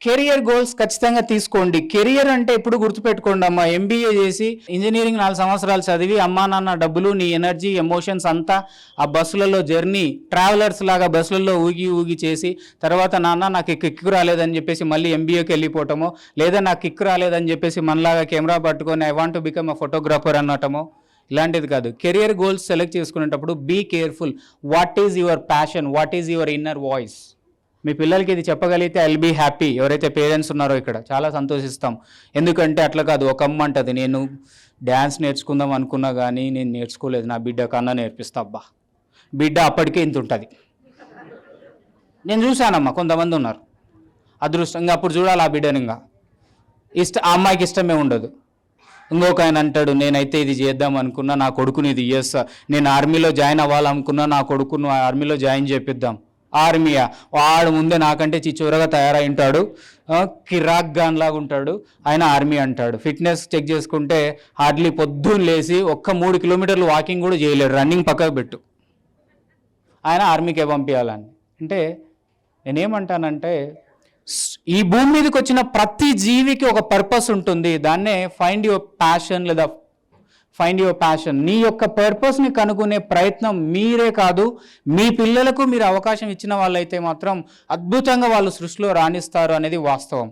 Career goals ఖచ్చితంగా తీసుకోండి. Career అంటే ఇప్పుడు గుర్తుపెట్టుకోండి అమ్మా, ఎంబీఏ చేసి ఇంజనీరింగ్ 4 సంవత్సరాలు చదివి అమ్మా నాన్న డబ్బులు, నీ ఎనర్జీ, ఎమోషన్స్ అంతా ఆ బస్సులలో జర్నీ ట్రావెలర్స్ లాగా బస్సులలో ఊగి ఊగి చేసి తర్వాత నాన్న నాకు కిక్కు రాలేదని చెప్పేసి మళ్ళీ ఎంబీఏకి వెళ్ళిపోవటమో, లేదా నాకు కిక్కు రాలేదని చెప్పేసి మనలాగా కెమెరా పట్టుకొని I want to become a photographer అనటమో, ఇలాంటిది కాదు. కెరియర్ గోల్స్ సెలెక్ట్ చేసుకునేటప్పుడు be careful. What is your passion, what is your inner voice. మీ పిల్లలకి ఇది చెప్పగలిగితే ఐల్ బీ హ్యాపీ. ఎవరైతే పేరెంట్స్ ఉన్నారో ఇక్కడ చాలా సంతోషిస్తాం. ఎందుకంటే అట్లా కాదు, ఒక అమ్మ అంటది నేను డ్యాన్స్ నేర్చుకుందాం అనుకున్నా కానీ నేను నేర్చుకోలేదు, నా బిడ్డ కన్నా నేర్పిస్తా. అబ్బా, బిడ్డ అప్పటికే ఇంత ఉంటుంది. నేను చూశానమ్మా, కొంతమంది ఉన్నారు అదృష్టంగా, అప్పుడు చూడాలి ఆ బిడ్డని. ఇంకా ఆ అమ్మాయికి ఇష్టమే ఉండదు. ఇంకొక ఆయన అంటాడు నేనైతే ఇది చేద్దాం అనుకున్నా, నా కొడుకుని ఇది చేస్తా, నేను ఆర్మీలో జాయిన్ అవ్వాలనుకున్నా, నా కొడుకును ఆర్మీలో జాయిన్ చేపిద్దాం. ఆర్మీయా, వాడు ముందే నాకంటే చిచ్చూరగా తయారై ఉంటాడు, కిరాక్ గాన్ లాగా ఉంటాడు, ఆయన ఆర్మీ అంటాడు. ఫిట్నెస్ చెక్ చేసుకుంటే హార్డ్లీ పొద్దున్న లేచి 3 కిలోమీటర్లు వాకింగ్ కూడా చేయలేడు, రన్నింగ్ పక్కకు పెట్టు, ఆయన ఆర్మీకే పంపించాలని. అంటే నేనేమంటానంటే ఈ భూమి మీదకి వచ్చిన ప్రతి జీవికి ఒక పర్పస్ ఉంటుంది. దాన్నే ఫైండ్ యువర్ ప్యాషన్ లేదా ఫైండ్ యువర్ ప్యాషన్. నీ యొక్క పర్పస్ని కనుగొనే ప్రయత్నం మీరే కాదు, మీ పిల్లలకు మీరు అవకాశం ఇచ్చిన వాళ్ళైతే మాత్రం అద్భుతంగా వాళ్ళు సృష్టిలో రాణిస్తారు అనేది వాస్తవం.